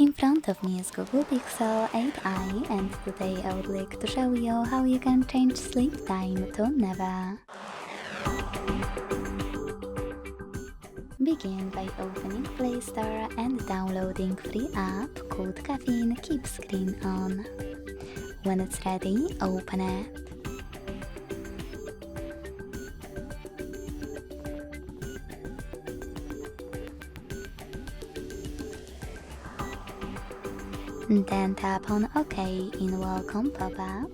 In front of me is Google Pixel 8i, and today I would like to show you how you can change sleep time to never. Begin by opening Play Store and downloading free app called Caffeine Keep Screen On. When it's ready, open it. Then tap on OK in Welcome pop-up.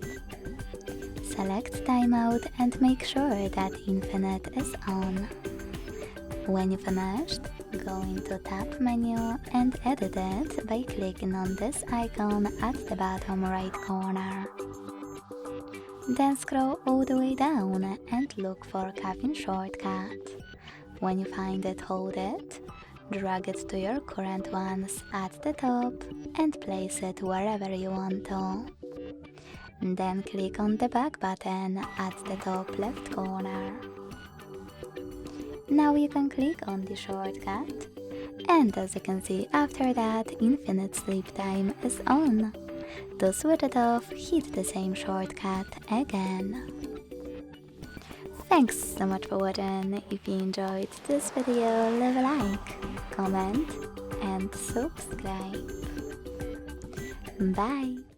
Select Timeout and make sure that Infinite is on. When you finished, go into Tab menu and edit it by clicking on this icon at the bottom right corner. Then scroll all the way down and look for Caffeine shortcut. When you find it, hold it, drag it to your current ones at the top and place it wherever you want to. Then click on the back button at the top left corner. Now you can click on the shortcut, and as you can see, after that, infinite sleep time is on. To switch it off, hit the same shortcut again. Thanks so much for watching. If you enjoyed this video, leave a like, comment and subscribe. Bye!